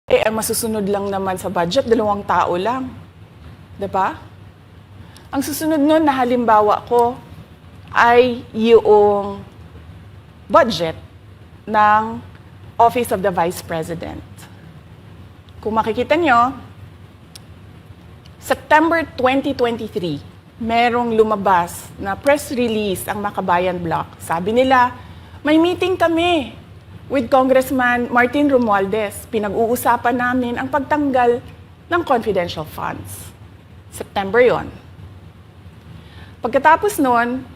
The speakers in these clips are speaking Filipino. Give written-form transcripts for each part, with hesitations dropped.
Ang masusunod lang naman sa budget, 2 tao lang. 'Di ba? Ang susunod nun na halimbawa ko ay yung budget ng Office of the Vice President. Kung makikita nyo, September 2023, merong lumabas na press release ang Makabayan Bloc. Sabi nila, may meeting kami with Congressman Martin Romualdez. Pinag-uusapan namin ang pagtanggal ng confidential funds. September yon. Pagkatapos nun,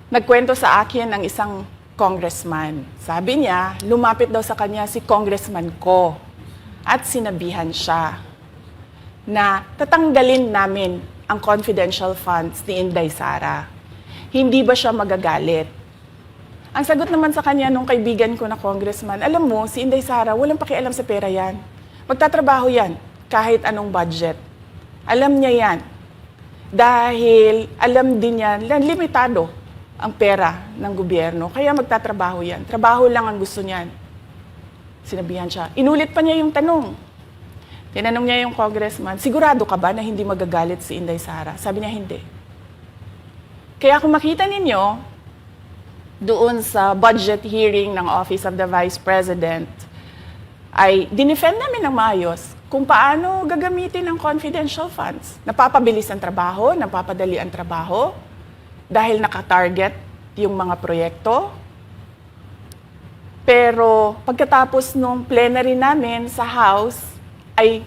nagkwento sa akin ang isang congressman. Sabi niya, lumapit daw sa kanya si congressman ko at sinabihan siya na tatanggalin namin ang confidential funds ni Inday Sara. Hindi ba siya magagalit? Ang sagot naman sa kanya nung kaibigan ko na congressman, alam mo, si Inday Sara, walang pakialam sa pera yan. Magtatrabaho yan kahit anong budget. Alam niya yan. Dahil alam din yan, limitado ang pera ng gobyerno. Kaya magtatrabaho yan. Trabaho lang ang gusto niyan. Sinabihan siya. Inulit pa niya yung tanong. Tinanong niya yung congressman, sigurado ka ba na hindi magagalit si Inday Sara? Sabi niya, hindi. Kaya kung makita ninyo, doon sa budget hearing ng Office of the Vice President, ay dinefend namin ng maayos kung paano gagamitin ang confidential funds. Napapabilis ang trabaho, napapadali ang trabaho, dahil nakatarget yung mga proyekto. Pero pagkatapos nung plenary namin sa House, ay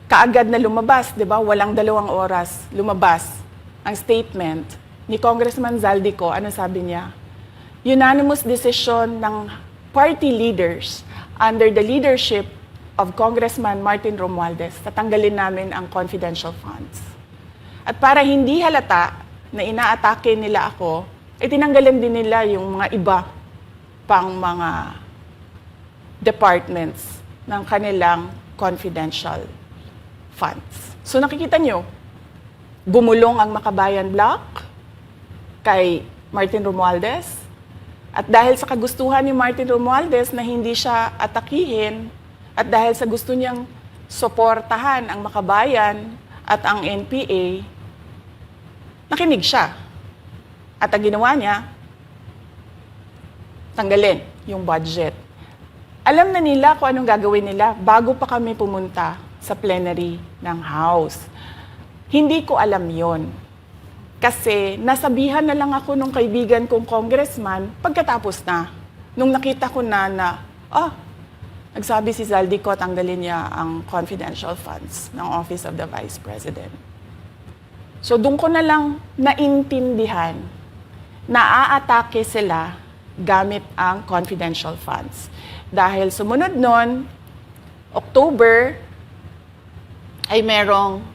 kaagad na lumabas, di ba? Walang 2 oras lumabas ang statement ni Congressman Zaldico. Ano sabi niya? Unanimous decision ng party leaders under the leadership of Congressman Martin Romualdez, tatanggalin namin ang confidential funds. At para hindi halata na inaatake nila ako, tinanggalan din nila yung mga iba pang mga departments ng kanilang confidential funds. So nakikita nyo, bumulong ang Makabayan Bloc kay Martin Romualdez. At dahil sa kagustuhan ni Martin Romualdez na hindi siya atakihin, at dahil sa gusto niyang suportahan ang Makabayan at ang NPA, nakinig siya. At ang ginawa niya, tanggalin yung budget. Alam na nila kung anong gagawin nila bago pa kami pumunta sa plenary ng House. Hindi ko alam yon. Kasi nasabihan na lang ako nung kaibigan kong congressman pagkatapos na. Nung nakita ko na nagsabi si Zaldico, tanggalin niya ang confidential funds ng Office of the Vice President. So doon ko na lang naintindihan na aatake sila gamit ang confidential funds. Dahil sumunod nun, October, ay merong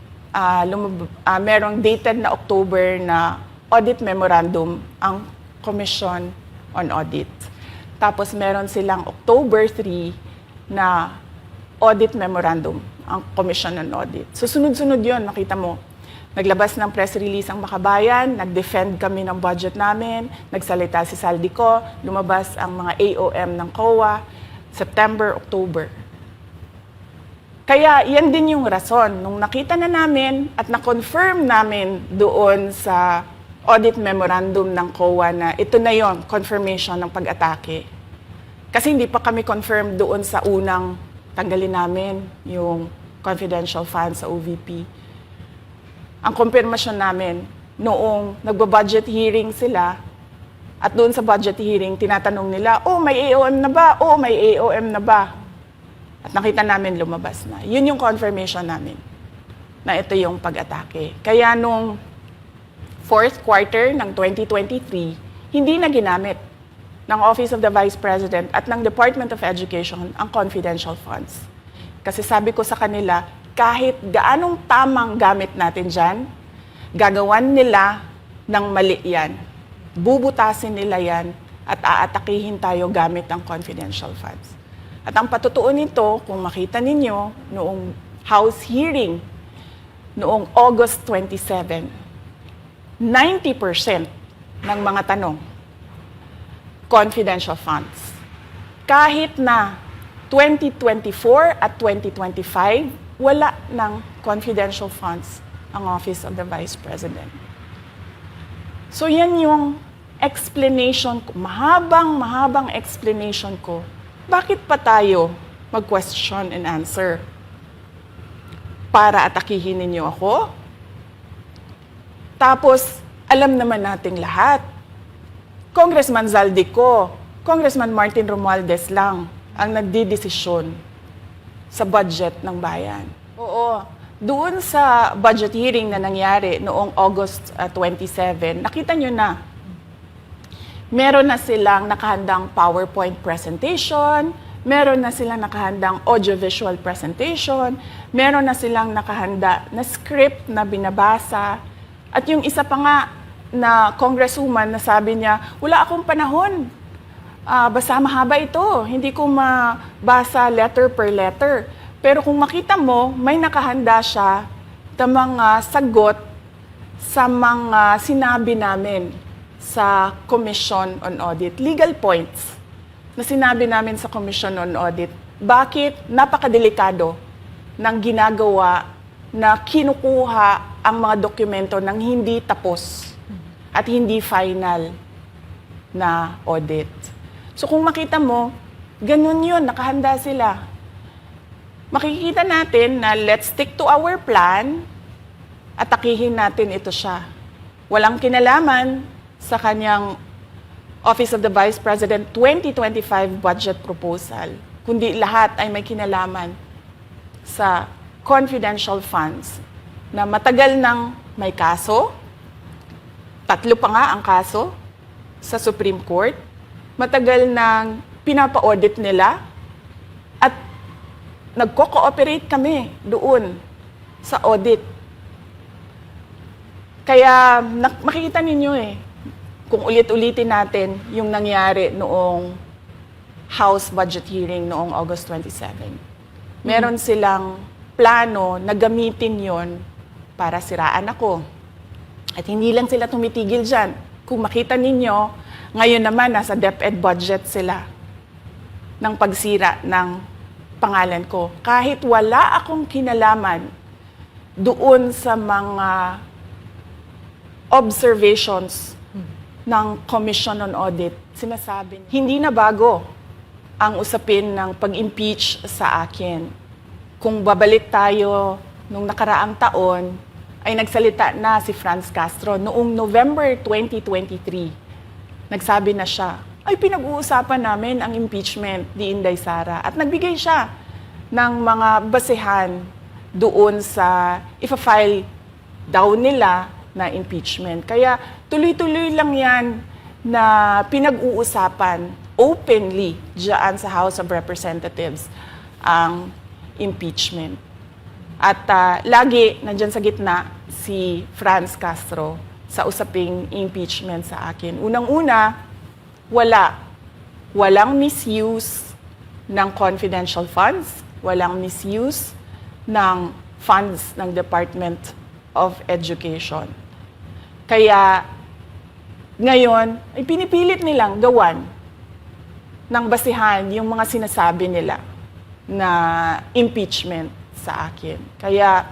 dated na October na audit memorandum ang Commission on Audit. Tapos meron silang October 3 na audit memorandum ang Commission on Audit. So sunod-sunod yun, nakita mo. Naglabas ng press release ang Makabayan, nag-defend kami ng budget namin, nagsalita si Zaldico, lumabas ang mga AOM ng COA, September, October. Kaya yan din yung rason. Nung nakita na namin at na-confirm namin doon sa audit memorandum ng COA na ito na yon, confirmation ng pag-atake. Kasi hindi pa kami confirm doon sa unang tanggalin namin yung confidential funds sa OVP. Ang confirmation namin, noong nagba-budget hearing sila, at doon sa budget hearing, tinatanong nila, may AOM na ba? May AOM na ba? At nakita namin lumabas na. Yun yung confirmation namin na ito yung pag-atake. Kaya nung 4th quarter ng 2023, hindi na ginamit ng Office of the Vice President at ng Department of Education ang confidential funds. Kasi sabi ko sa kanila, kahit gaanong tamang gamit natin dyan, gagawan nila ng mali yan. Bubutasin nila yan at aatakihin tayo gamit ang confidential funds. At ang patutuo nito, kung makita ninyo, noong House hearing, noong August 27, 90% ng mga tanong, confidential funds. Kahit na 2024 at 2025, wala ng confidential funds ang Office of the Vice President. So yan yung explanation ko, mahabang explanation ko. Bakit pa tayo mag-question and answer? Para atakihin ninyo ako? Tapos, alam naman nating lahat. Congressman Zaldico, Congressman Martin Romualdez lang ang nagdidesisyon sa budget ng bayan. Oo, doon sa budget hearing na nangyari noong August 27, nakita nyo na, meron na silang nakahandang PowerPoint presentation, meron na silang nakahandang audiovisual presentation, meron na silang nakahanda na script na binabasa, at yung isa pa nga na congresswoman na sabi niya, wala akong panahon. Basta mahaba ito. Hindi ko mabasa letter per letter. Pero kung makita mo, may nakahanda siya na mga sagot sa mga sinabi namin sa Commission on Audit. Legal points na sinabi namin sa Commission on Audit. Bakit napakadelikado ng ginagawa na kinukuha ang mga dokumento ng hindi tapos at hindi final na audit. So kung makita mo, ganun yun, nakahanda sila. Makikita natin na let's stick to our plan at atakihin natin ito siya. Walang kinalaman sa kanyang Office of the Vice President 2025 budget proposal, kundi lahat ay may kinalaman sa confidential funds na matagal nang may kaso, 3 pa nga ang kaso sa Supreme Court, matagal nang pinapa-audit nila at nagko-cooperate kami doon sa audit. Kaya makikita ninyo kung ulit-ulitin natin yung nangyari noong House budget hearing noong August 27. Meron silang plano na gamitin yon para siraan ako. At hindi lang sila tumitigil dyan. Kung makita ninyo, ngayon naman nasa DepEd budget sila ng pagsira ng pangalan ko. Kahit wala akong kinalaman doon sa mga observations ng Commission on Audit, sinasabi, hindi na bago ang usapin ng pag-impeach sa akin. Kung babalik tayo nung nakaraang taon, ay nagsalita na si Franz Castro noong November 2023. Nagsabi na siya, ay pinag-uusapan namin ang impeachment ni Inday Sara. At nagbigay siya ng mga basehan doon sa ifa-file daw nila na impeachment. Kaya tuloy-tuloy lang yan na pinag-uusapan openly diyan sa House of Representatives ang impeachment. At lagi nandyan sa gitna si Franz Castro sa usaping impeachment sa akin. Unang-una, walang misuse ng confidential funds, walang misuse ng funds ng Department of Education. Kaya ngayon, ay pinipilit nilang gawan ng basihan yung mga sinasabi nila na impeachment sa akin. Kaya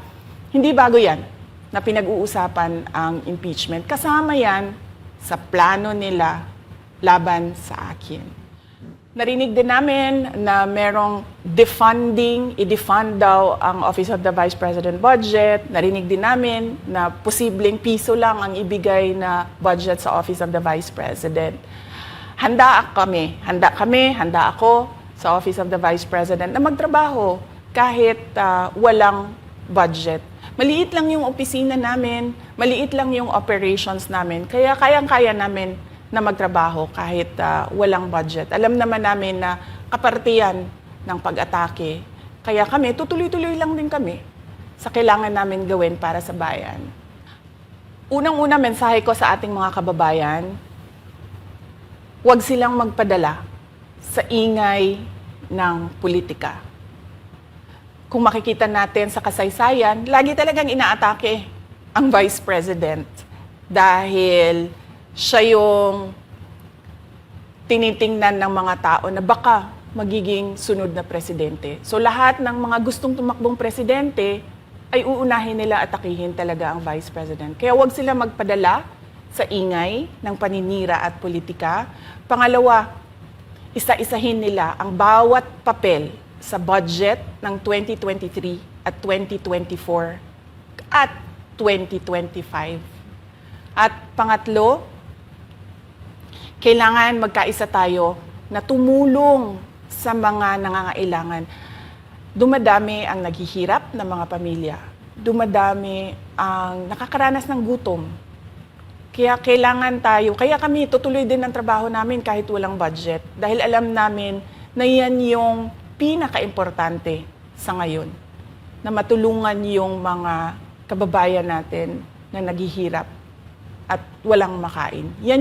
hindi bago yan na pinag-uusapan ang impeachment. Kasama yan sa plano nila laban sa akin. Narinig din namin na merong defunding, i-defund daw ang Office of the Vice President budget. Narinig din namin na posibleng piso lang ang ibigay na budget sa Office of the Vice President. Handa ako sa Office of the Vice President na magtrabaho kahit walang budget. Maliit lang yung opisina namin, maliit lang yung operations namin, kaya kayang-kaya namin na magtrabaho kahit walang budget. Alam naman namin na kapartiyan ng pag-atake, kaya kami, tutuloy-tuloy lang din kami sa kailangan namin gawin para sa bayan. Unang-una mensahe ko sa ating mga kababayan, huwag silang magpadala sa ingay ng politika. Kung makikita natin sa kasaysayan, lagi talagang inaatake ang Vice President dahil siya yung tinitingnan ng mga tao na baka magiging sunod na presidente. So lahat ng mga gustong tumakbong presidente ay uunahin nila at atakihin talaga ang vice president. Kaya huwag sila magpadala sa ingay ng paninira at politika. Pangalawa, isa-isahin nila ang bawat papel sa budget ng 2023 at 2024 at 2025. At pangatlo, kailangan magkaisa tayo na tumulong sa mga nangangailangan. Dumadami ang naghihirap na mga pamilya. Dumadami ang nakakaranas ng gutom. Kaya kailangan tayo, kaya kami tutuloy din ang trabaho namin kahit walang budget. Dahil alam namin na yan yung pinaka-importante sa ngayon. Na matulungan yung mga kababayan natin na naghihirap at walang makain. Yan